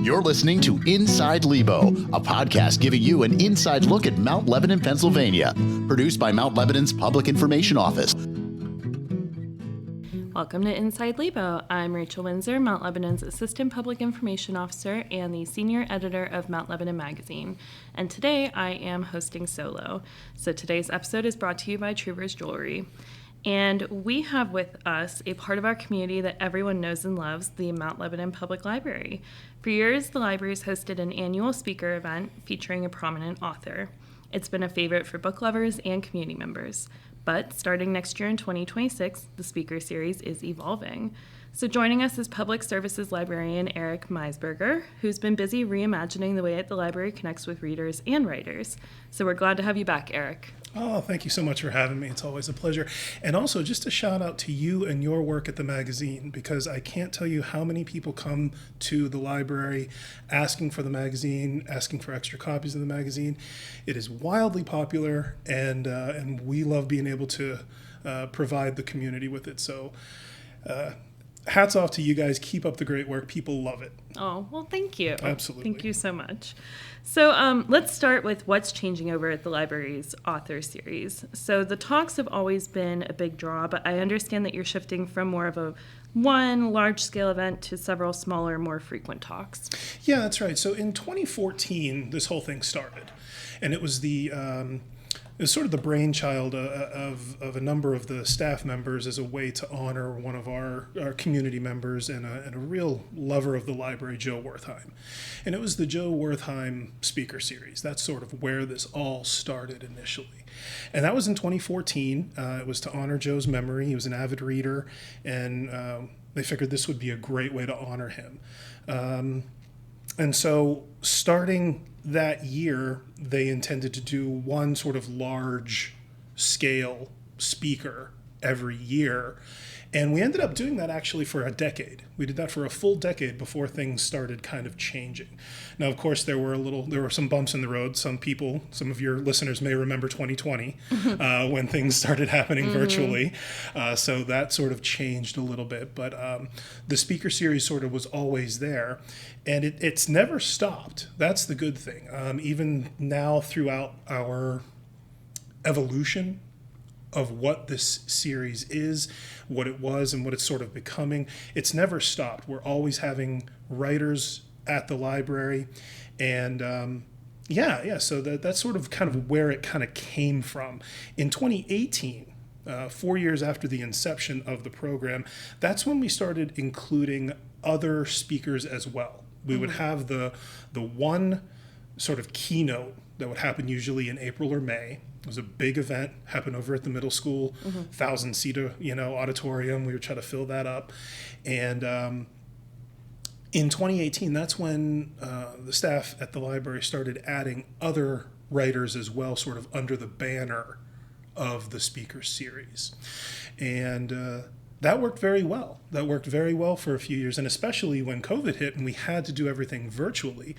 You're listening to Inside Lebo, a podcast giving you an inside look at Mount Lebanon, Pennsylvania, produced by Mount Lebanon's Public Information Office. Welcome to Inside Lebo. I'm Rachel Windsor, Mount Lebanon's Assistant Public Information Officer and the Senior Editor of Mount Lebanon Magazine. And today I am hosting solo. So today's episode is brought to you by Trouvers Jewelry. And we have with us a part of our community that everyone knows and loves, the Mount Lebanon Public Library. For years, the library has hosted an annual speaker event featuring a prominent author. It's been a favorite for book lovers and community members. But starting next year in 2026, the speaker series is evolving. So joining us is Public Services Librarian Eric Meisberger, who's been busy reimagining the way the library connects with readers and writers. So we're glad to have you back, Eric. Oh, thank you so much for having me. It's always a pleasure. And also just a shout out to you and your work at the magazine, because I can't tell you how many people come to the library asking for the magazine, asking for extra copies of the magazine. It is wildly popular, and we love being able to provide the community with it. So hats off to you guys. Keep up the great work. People love it. Oh, well, thank you. Absolutely. Thank you so much. So let's start with what's changing over at the library's author series. So the talks have always been a big draw, but I understand that you're shifting from more of a one large-scale event to several smaller, more frequent talks. Yeah, that's right. So in 2014, this whole thing started, and it was it was sort of the brainchild of a number of the staff members as a way to honor one of our community members and a real lover of the library, Joe Wertheim. And it was the Joe Wertheim Speaker Series. That's sort of where this all started initially. And that was in 2014. It was to honor Joe's memory. He was an avid reader, and they figured this would be a great way to honor him. And so starting that year, they intended to do one sort of large scale speaker every year. And we ended up doing that actually for a decade. We did that for a full decade before things started kind of changing. Now, of course, there were some bumps in the road. Some of your listeners may remember 2020 when things started happening virtually. So that sort of changed a little bit. But the speaker series sort of was always there. And it's never stopped. That's the good thing. Even now throughout our evolution of what this series is, what it was, and what it's sort of becoming, it's never stopped. We're always having writers at the library, and so that's sort of kind of where it kind of came from. In 2018, 4 years after the inception of the program, that's when we started including other speakers as well. We would have the one sort of keynote that would happen usually in April or May. It was a big event, happened over at the middle school, 1,000-seat auditorium. We would try to fill that up. And in 2018, that's when the staff at the library started adding other writers as well, sort of under the banner of the speaker series. And that worked very well. That worked very well for a few years, and especially when COVID hit and we had to do everything virtually,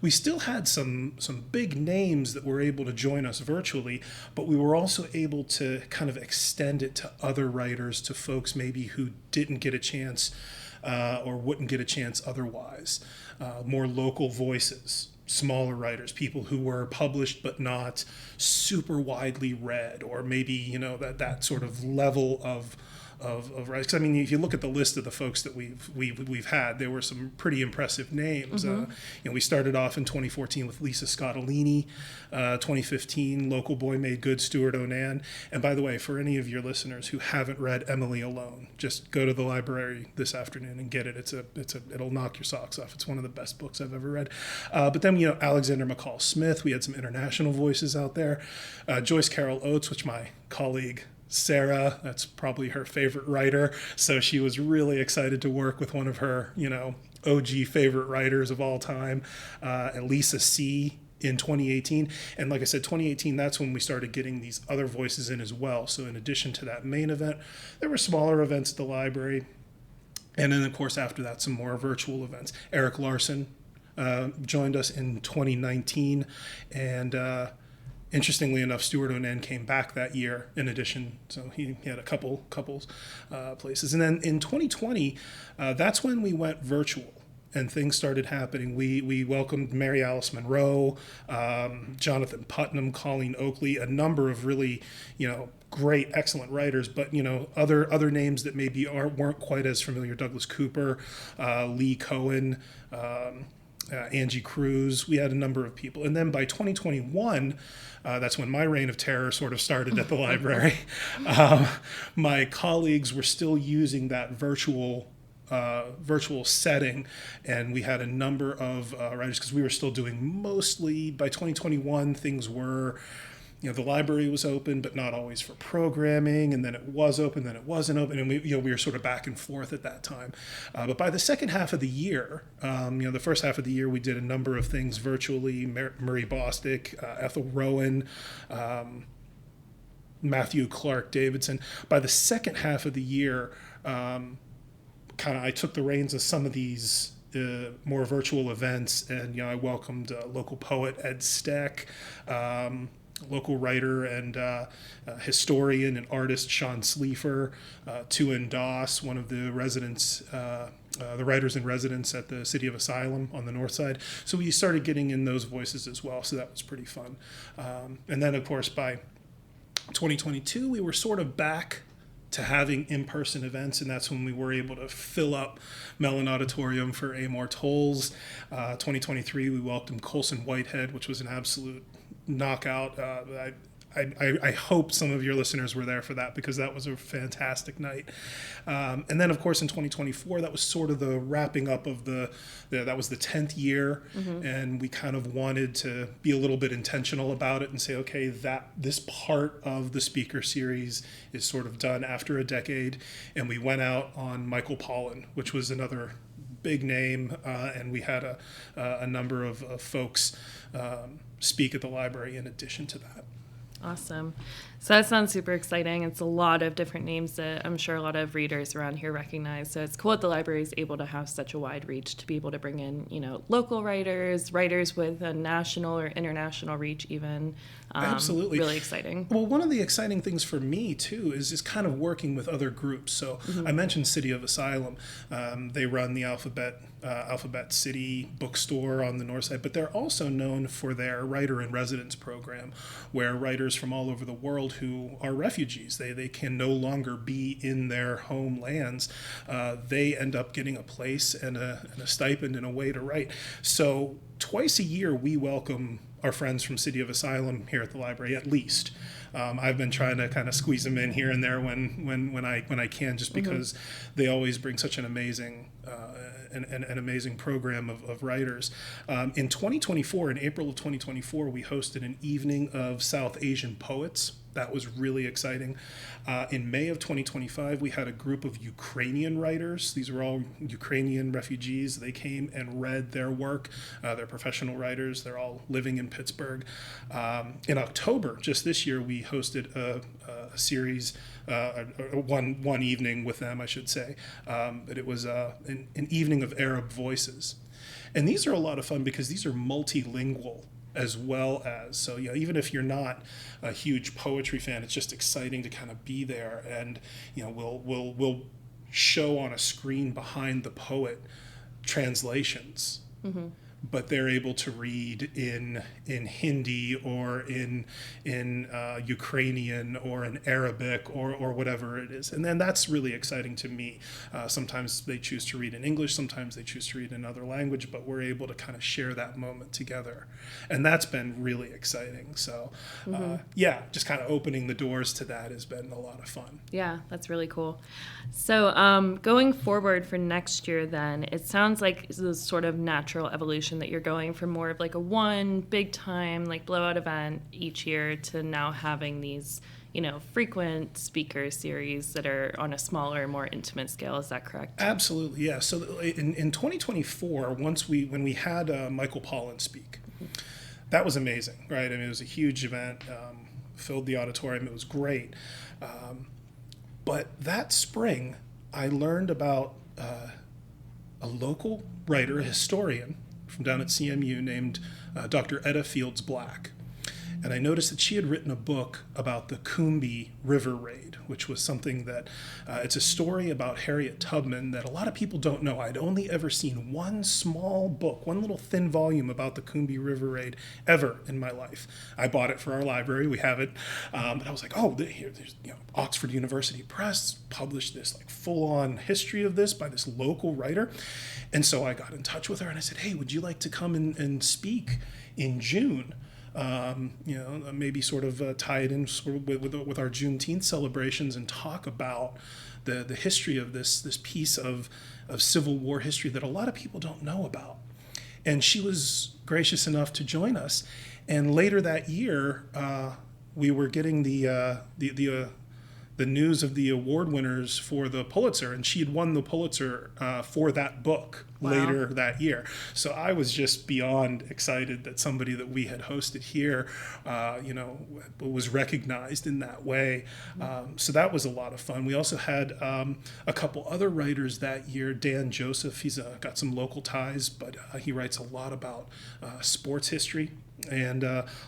we still had some big names that were able to join us virtually, but we were also able to kind of extend it to other writers, to folks maybe who didn't get a chance or wouldn't get a chance otherwise. More local voices, smaller writers, people who were published but not super widely read, or maybe that sort of level of writers. 'Cause I mean, if you look at the list of the folks that we've had, there were some pretty impressive names. We started off in 2014 with Lisa Scottolini, 2015 Local Boy Made Good, Stuart Onan. And by the way, for any of your listeners who haven't read Emily Alone, just go to the library this afternoon and get it. It'll knock your socks off. It's one of the best books I've ever read. But then Alexander McCall Smith. We had some international voices out there. Joyce Carol Oates, which my colleague Sarah, that's probably her favorite writer, so she was really excited to work with one of her, OG favorite writers of all time, and Lisa C. in 2018. And like I said, 2018, that's when we started getting these other voices in as well. So in addition to that main event, there were smaller events at the library. And then, of course, after that, some more virtual events. Eric Larson joined us in 2019, and interestingly enough, Stuart Onan came back that year in addition, so he had a couples places. And then in 2020, that's when we went virtual. and things started happening. We welcomed Mary Alice Monroe, Jonathan Putnam, Colleen Oakley, a number of really, great, excellent writers, but other names that maybe weren't quite as familiar: Douglas Cooper, Lee Cohen, Angie Cruz. We had a number of people, and then by 2021, that's when my reign of terror sort of started at the library. My colleagues were still using that virtual setting, and we had a number of writers, because we were still doing mostly, by 2021 things were, the library was open, but not always for programming, and then it was open, then it wasn't open, and we were sort of back and forth at that time. But by the second half of the year, the first half of the year, we did a number of things virtually. Murray Bostic, Ethel Rowan, Matthew Clark Davidson. By the second half of the year, I took the reins of some of these more virtual events, and I welcomed local poet Ed Steck, local writer and historian and artist Sean Sleefer, Tuan Doss, one of the residents, the writers in residence at the City of Asylum on the north side. So we started getting in those voices as well, so that was pretty fun. And then, of course, by 2022, we were sort of back to having in-person events, and that's when we were able to fill up Mellon Auditorium for Amor Tolls. 2023, we welcomed Colson Whitehead, which was an absolute knockout. I hope some of your listeners were there for that, because that was a fantastic night. And then, of course, in 2024, that was sort of the wrapping up of that was the 10th year, and we kind of wanted to be a little bit intentional about it and say, okay, this part of the speaker series is sort of done after a decade, and we went out on Michael Pollan, which was another big name, and we had a number of folks speak at the library in addition to that. Awesome. So that sounds super exciting. It's a lot of different names that I'm sure a lot of readers around here recognize. So it's cool that the library is able to have such a wide reach, to be able to bring in, local writers with a national or international reach even. Absolutely. Really exciting. Well, one of the exciting things for me, too, is kind of working with other groups. So I mentioned City of Asylum. They run the Alphabet City bookstore on the north side, but they're also known for their writer-in-residence program, where writers from all over the world who are refugees, they can no longer be in their homelands. They end up getting a place and a stipend and a way to write. So twice a year, we welcome our friends from City of Asylum here at the library, at least. I've been trying to kind of squeeze them in here and there when I can, just because they always bring such an amazing an amazing program of writers. In 2024, in April of 2024, we hosted an evening of South Asian poets. That was really exciting. In May of 2025, we had a group of Ukrainian writers. These were all Ukrainian refugees. They came and read their work. They're professional writers. They're all living in Pittsburgh. In October, just this year, we hosted a series, one evening with them, I should say. But it was an evening of Arab voices. And these are a lot of fun, because these are multilingual as well as, so even if you're not a huge poetry fan, it's just exciting to kind of be there, and we'll show on a screen behind the poet translations, but they're able to read in Hindi or in Ukrainian or in Arabic or whatever it is. And then that's really exciting to me. Sometimes they choose to read in English, sometimes they choose to read in another language, but we're able to kind of share that moment together. And that's been really exciting. So just kind of opening the doors to that has been a lot of fun. Yeah, that's really cool. So going forward for next year then, it sounds like it's a sort of natural evolution that you're going from more of like a one big time like blowout event each year to now having these, frequent speaker series that are on a smaller, more intimate scale. Is that correct? Absolutely, yeah. So in 2024, when we had Michael Pollan speak, that was amazing, right? I mean, it was a huge event, filled the auditorium. It was great. But that spring, I learned about a local writer, a historian from down at CMU named Dr. Etta Fields Black. And I noticed that she had written a book about the Coombe River Raid, which was something that, it's a story about Harriet Tubman that a lot of people don't know. I'd only ever seen one small book, one little thin volume about the Coombe River Raid ever in my life. I bought it for our library, we have it. But I was like, oh, there's Oxford University Press published this like full-on history of this by this local writer. And so I got in touch with her and I said, hey, would you like to come and speak in June? Maybe sort of tie it in sort of with our Juneteenth celebrations and talk about the history of this piece of Civil War history that a lot of people don't know about. And she was gracious enough to join us. And later that year, we were getting the news of the award winners for the Pulitzer, and she had won the Pulitzer for that book. Wow. Later that year. So I was just beyond excited that somebody that we had hosted here, was recognized in that way. So that was a lot of fun. We also had a couple other writers that year. Dan Joseph, he's got some local ties, but he writes a lot about sports history. And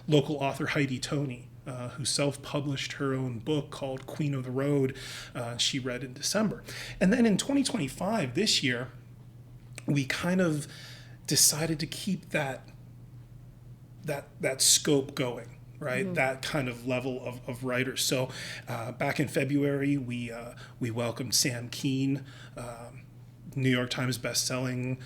local author Heidi Toney, who self-published her own book called Queen of the Road, she read in December. And then in 2025, this year, we kind of decided to keep that scope going, right? Mm-hmm. That kind of level of writers. So back in February, we welcomed Sam Keane, New York Times best-selling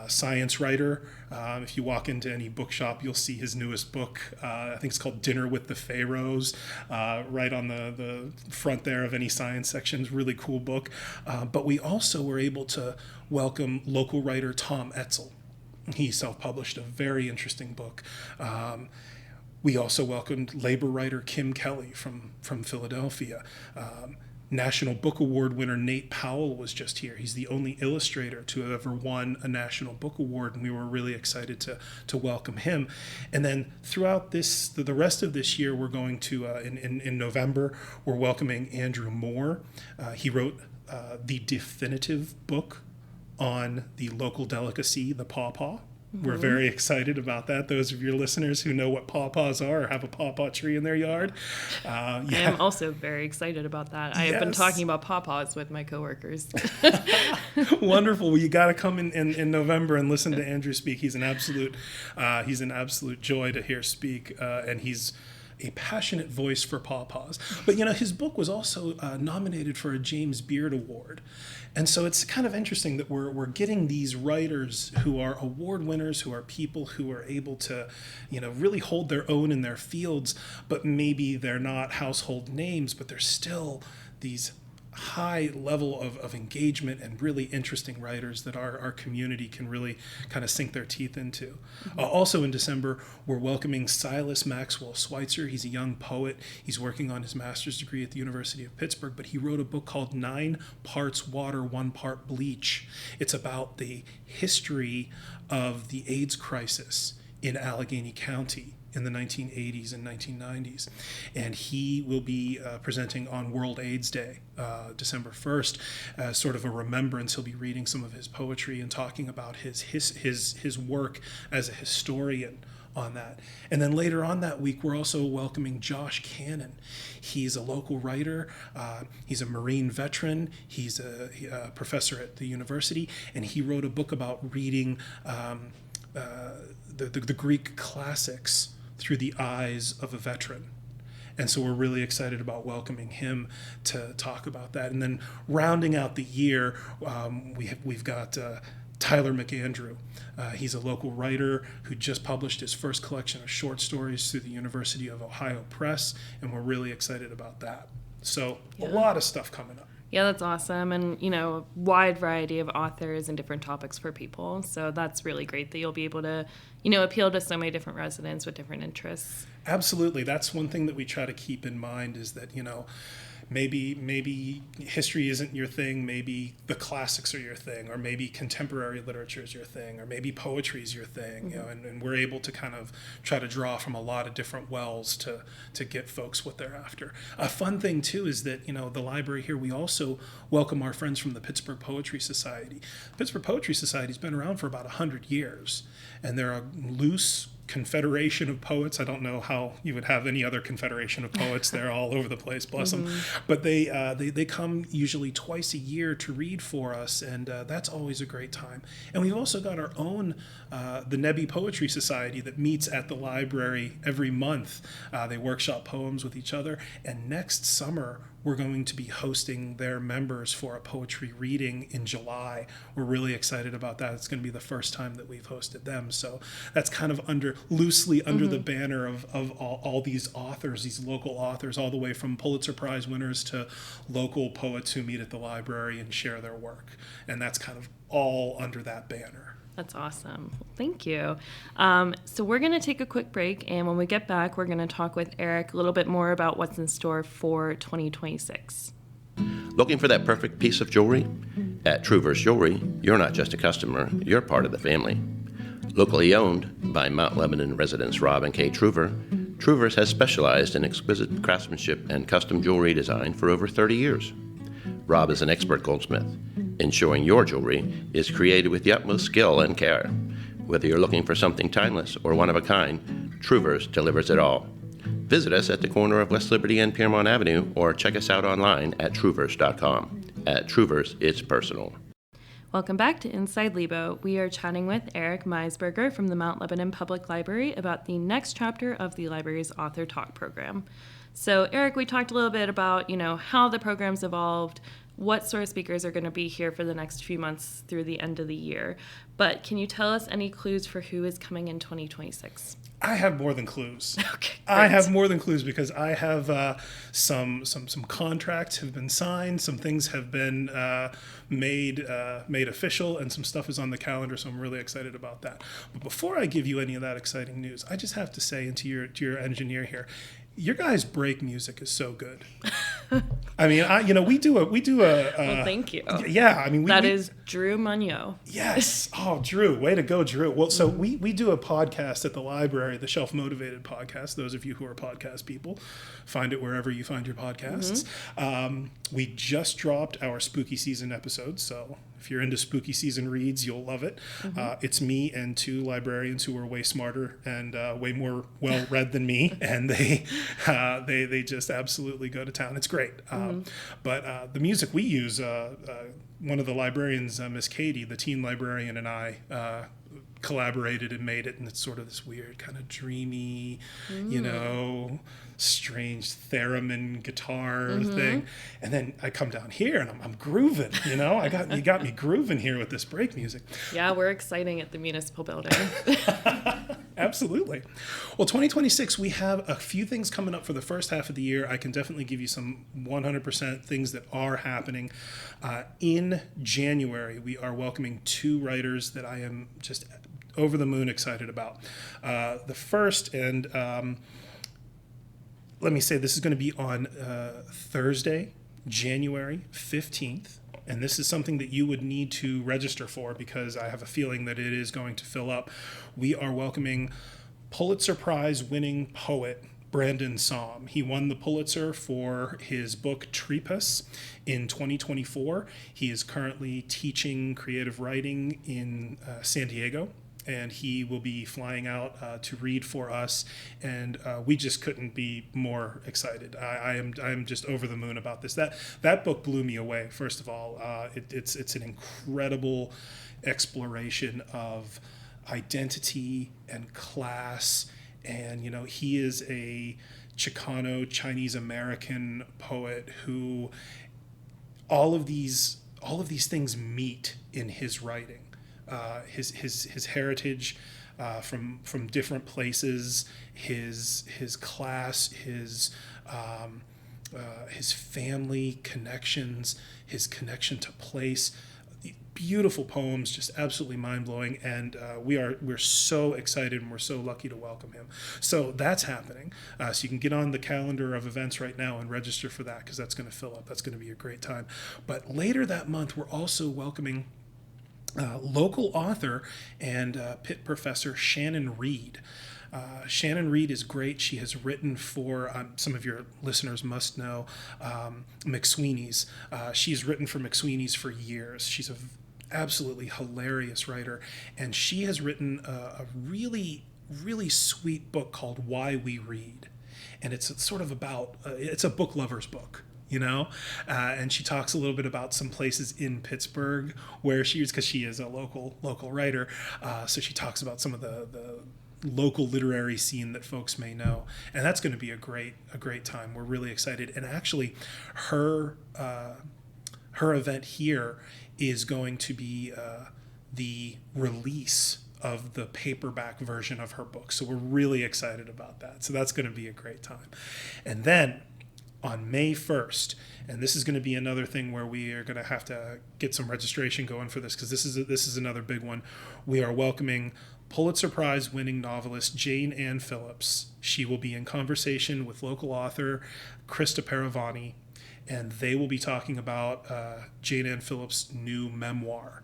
science writer. If you walk into any bookshop, you'll see his newest book. I think it's called Dinner with the Pharaohs, right on the front there of any science section. It's a really cool book. But we also were able to welcome local writer Tom Etzel. He self-published a very interesting book. We also welcomed labor writer Kim Kelly from Philadelphia. National Book Award winner Nate Powell was just here. He's the only illustrator to have ever won a National Book Award, and we were really excited to welcome him. And then throughout the rest of this year, we're going to, in November, we're welcoming Andrew Moore. He wrote the definitive book on the local delicacy, the pawpaw. Mm-hmm. We're very excited about that. Those of your listeners who know what pawpaws are or have a pawpaw tree in their yard. I am also very excited about that. I have been talking about pawpaws with my coworkers. Wonderful. Well, you got to come in November and listen to Andrew speak. He's an absolute joy to hear speak, and he's a passionate voice for pawpaws. But, his book was also nominated for a James Beard Award. And so it's kind of interesting that we're getting these writers who are award winners, who are people who are able to, really hold their own in their fields, but maybe they're not household names, but they're still these high level of engagement and really interesting writers that our community can really kind of sink their teeth into. Mm-hmm. Also in December, we're welcoming Silas Maxwell Schweitzer. He's a young poet. He's working on his master's degree at the University of Pittsburgh, but he wrote a book called 9 Parts Water, 1 Part Bleach. It's about the history of the AIDS crisis in Allegheny County in the 1980s and 1990s. And he will be presenting on World AIDS Day, December 1st, as sort of a remembrance. He'll be reading some of his poetry and talking about his work as a historian on that. And then later on that week, we're also welcoming Josh Cannon. He's a local writer. He's a Marine veteran. He's a professor at the university, and he wrote a book about reading the Greek classics through the eyes of a veteran. And so we're really excited about welcoming him to talk about that. And then rounding out the year, we've got Tyler McAndrew. He's a local writer who just published his first collection of short stories through the University of Ohio Press, and we're really excited about that. So a lot of stuff coming up. Yeah, that's awesome. And, a wide variety of authors and different topics for people. So that's really great that you'll be able to, appeal to so many different residents with different interests. Absolutely. That's one thing that we try to keep in mind is that, maybe history isn't your thing, maybe the classics are your thing, or maybe contemporary literature is your thing, or maybe poetry is your thing, mm-hmm. And we're able to kind of try to draw from a lot of different wells to get folks what they're after. A fun thing too is that, the library here, we also welcome our friends from the Pittsburgh Poetry Society. The Pittsburgh Poetry Society has been around for about 100 years, and they're a loose confederation of poets. I don't know how you would have any other confederation of poets. They're all over the place, bless them. But they come usually twice a year to read for us, and that's always a great time. And we've also got our own, the Nebi Poetry Society that meets at the library every month. They workshop poems with each other, and next summer we're going to be hosting their members for a poetry reading in July. We're really excited about that. It's going to be the first time that we've hosted them. So that's kind of loosely under the banner of all these authors, these local authors, all the way from Pulitzer Prize winners to local poets who meet at the library and share their work. And that's kind of all under that banner. That's awesome. Thank you. So we're going to take a quick break, and when we get back, we're going to talk with Eric a little bit more about what's in store for 2026. Looking for that perfect piece of jewelry? At Trouvers Jewelry, you're not just a customer, you're part of the family. Locally owned by Mount Lebanon residents Rob and Kay Trouver, Trouvers has specialized in exquisite craftsmanship and custom jewelry design for over 30 years. Rob is an expert goldsmith, ensuring your jewelry is created with the utmost skill and care. Whether you're looking for something timeless or one of a kind, Trouvers delivers it all. Visit us at the corner of West Liberty and Piermont Avenue, or check us out online at trouvers.com. At Trouvers, it's personal. Welcome back to Inside Lebo. We are chatting with Eric Meisberger from the Mount Lebanon Public Library about the next chapter of the library's Author Talk program. So, Eric, we talked a little bit about, how the program's evolved, what sort of speakers are going to be here for the next few months through the end of the year. But can you tell us any clues for who is coming in 2026? I have more than clues. Okay, I have more than clues because I have some contracts have been signed, some things have been made official, and some stuff is on the calendar. So I'm really excited about that. But before I give you any of that exciting news, I just have to say, to your engineer here, your guys' break music is so good. I mean, we do a. Well, thank you. Yeah, I mean, that is Drew Munyo. Yes. Oh, Drew, way to go, Drew. Well, so we do a podcast at the library, the Shelf Motivated podcast. Those of you who are podcast people, find it wherever you find your podcasts. We just dropped our spooky season episode, so if you're into spooky season reads, you'll love it. It's me and two librarians who are way smarter and way more well-read than me, and they just absolutely go to town. It's great. But the music we use, one of the librarians, Miss Katie, the teen librarian, and I collaborated and made it, and it's sort of this weird kind of dreamy, strange theremin guitar thing. And then I come down here and I'm grooving, you got me grooving here with this break music. Yeah, we're exciting at the municipal building. Absolutely. Well, 2026, we have a few things coming up for the first half of the year. I can definitely give you some 100% things that are happening. In January, we are welcoming two writers that I am just over the moon excited about. The first, and let me say, this is going to be on Thursday, January 15th. And this is something that you would need to register for because I have a feeling that it is going to fill up. We are welcoming Pulitzer Prize winning poet Brandon Somm. He won the Pulitzer for his book Treepus in 2024. He is currently teaching creative writing in San Diego, and he will be flying out to read for us, and we just couldn't be more excited. I am just over the moon about this. That book blew me away. First of all, it's an incredible exploration of identity and class, and he is a Chicano Chinese American poet who all of these things meet in his writing. His heritage from different places, his class, his family connections, his connection to place. Beautiful poems, just absolutely mind-blowing, and we're so excited and we're so lucky to welcome him. So that's happening. So you can get on the calendar of events right now and register for that because that's going to fill up. That's going to be a great time. But later that month, we're also welcoming local author and Pitt professor Shannon Reed. Shannon Reed is great. She has written for, some of your listeners must know, McSweeney's. She's written for McSweeney's for years. She's an absolutely hilarious writer, and she has written a really really sweet book called Why We Read. And it's sort of about, it's a book lover's book, and she talks a little bit about some places in Pittsburgh where she is, because she is a local writer. So she talks about some of the local literary scene that folks may know, and that's going to be a great time. We're really excited. And actually, her event here is going to be the release of the paperback version of her book. So we're really excited about that. So that's going to be a great time. And then on May 1st, and this is going to be another thing where we are going to have to get some registration going for this, because this is another big one. We are welcoming Pulitzer Prize winning novelist Jane Ann Phillips. She will be in conversation with local author Krista Paravani, and they will be talking about Jane Ann Phillips' new memoir.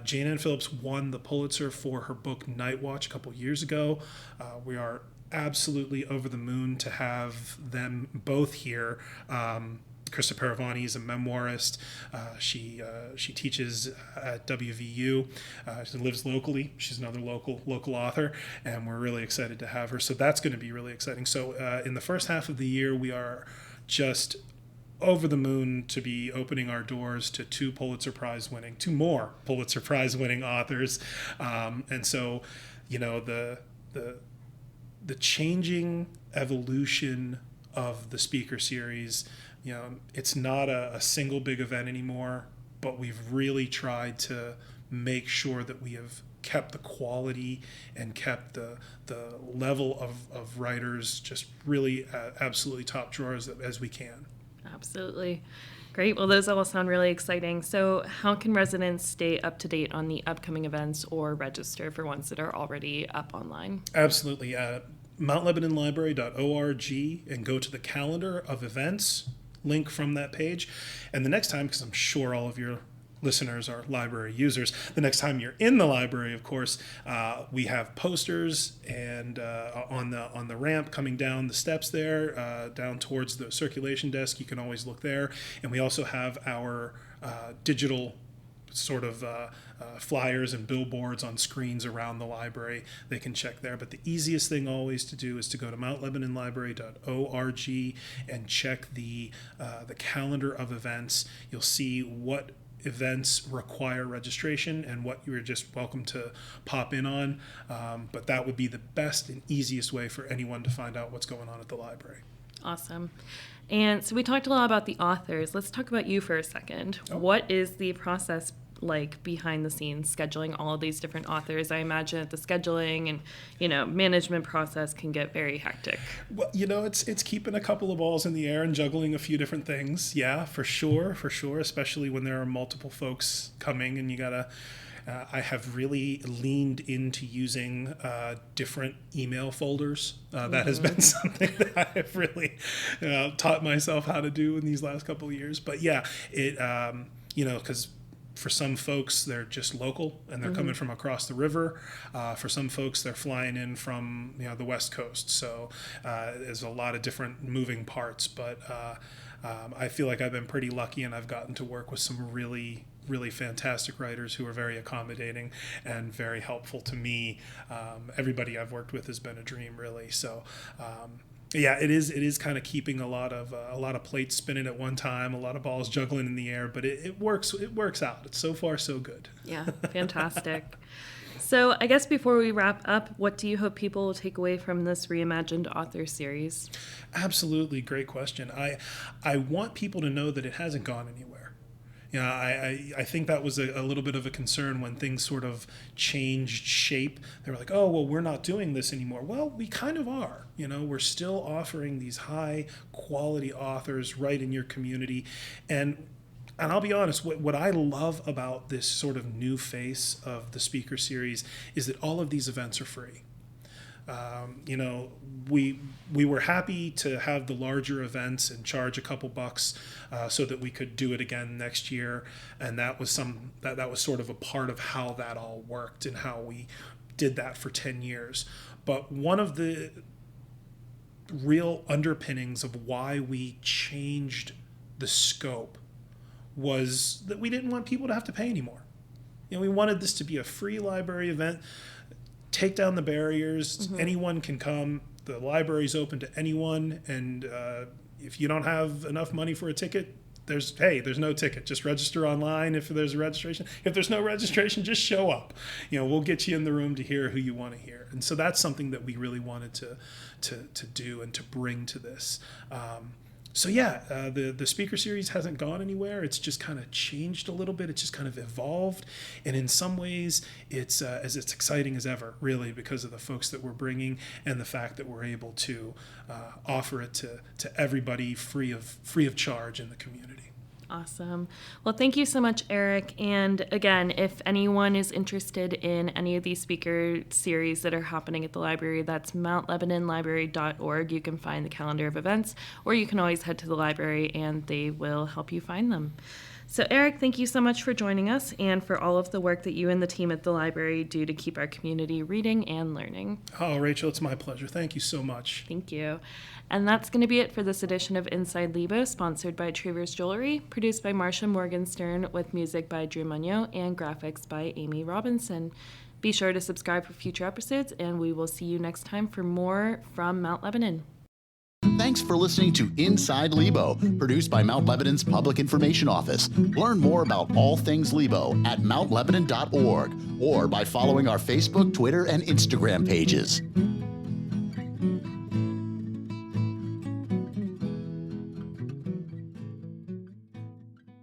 Jane Ann Phillips won the Pulitzer for her book Night Watch a couple years ago. We are absolutely over the moon to have them both here. Krista Paravani is a memoirist. She teaches at WVU. She lives locally. She's another local author, and we're really excited to have her. So that's going to be really exciting. So in the first half of the year, we are just over the moon to be opening our doors to two more Pulitzer Prize winning authors. And so, the changing evolution of the speaker series, it's not a single big event anymore, but we've really tried to make sure that we have kept the quality and kept the level of writers just really absolutely top drawers as we can. Absolutely. Great. Well, those all sound really exciting. So how can residents stay up to date on the upcoming events or register for ones that are already up online? Absolutely. MountLebanonLibrary.org, and go to the calendar of events link from that page. And the next time, because I'm sure all of your listeners are library users, the next time you're in the library, of course, we have posters and on the ramp coming down the steps there, down towards the circulation desk. You can always look there. And we also have our digital sort of flyers and billboards on screens around the library. They can check there. But the easiest thing always to do is to go to MountLebanonLibrary.org and check the calendar of events. You'll see what events require registration and what you're just welcome to pop in on. But that would be the best and easiest way for anyone to find out what's going on at the library. Awesome. And so we talked a lot about the authors. Let's talk about you for a second. Oh. What is the process like behind the scenes, scheduling all of these different authors? I imagine that the scheduling and, management process can get very hectic. Well, it's keeping a couple of balls in the air and juggling a few different things. Yeah, for sure. Especially when there are multiple folks coming, and you gotta. I have really leaned into using different email folders. That has been something that I have really taught myself how to do in these last couple of years. But yeah, it because for some folks, they're just local and they're coming from across the river. For some folks, they're flying in from the West Coast. So there's a lot of different moving parts. But I feel like I've been pretty lucky, and I've gotten to work with some really fantastic writers who are very accommodating and very helpful to me. Everybody I've worked with has been a dream, really. So. Yeah, it is kind of keeping a lot of plates spinning at one time, a lot of balls juggling in the air, but it works out. It's so far so good. Yeah, fantastic. So I guess before we wrap up, what do you hope people will take away from this reimagined author series? Absolutely, great question. I want people to know that it hasn't gone anywhere. I think that was a little bit of a concern when things sort of changed shape. They were like, oh, well, we're not doing this anymore. Well, we kind of are. We're still offering these high quality authors right in your community. And I'll be honest, what I love about this sort of new face of the speaker series is that all of these events are free. We were happy to have the larger events and charge a couple bucks so that we could do it again next year, and that was sort of a part of how that all worked and how we did that for 10 years. But one of the real underpinnings of why we changed the scope was that we didn't want people to have to pay anymore. We wanted this to be a free library event. take down the barriers. Anyone can come. The library's open to anyone, and if you don't have enough money for a ticket, there's no ticket. Just register online if there's a registration. If there's no registration, just show up. We'll get you in the room to hear who you want to hear. And so that's something that we really wanted to do and to bring to this. The speaker series hasn't gone anywhere. It's just kind of changed a little bit. It's just kind of evolved. And in some ways, it's exciting as ever, really, because of the folks that we're bringing and the fact that we're able to offer it to everybody free of charge in the community. Awesome. Well, thank you so much, Eric. And again, if anyone is interested in any of these speaker series that are happening at the library, that's mountlebanonlibrary.org. You can find the calendar of events, or you can always head to the library and they will help you find them. So, Eric, thank you so much for joining us and for all of the work that you and the team at the library do to keep our community reading and learning. Oh, Rachel, it's my pleasure. Thank you so much. Thank you. And that's going to be it for this edition of Inside Lebo, sponsored by Trouvers Jewelry, produced by Marcia Morgenstern, with music by Drew Monyo and graphics by Amy Robinson. Be sure to subscribe for future episodes, and we will see you next time for more from Mount Lebanon. Thanks for listening to Inside Lebo, produced by Mount Lebanon's Public Information Office. Learn more about all things Lebo at mountlebanon.org or by following our Facebook, Twitter, and Instagram pages.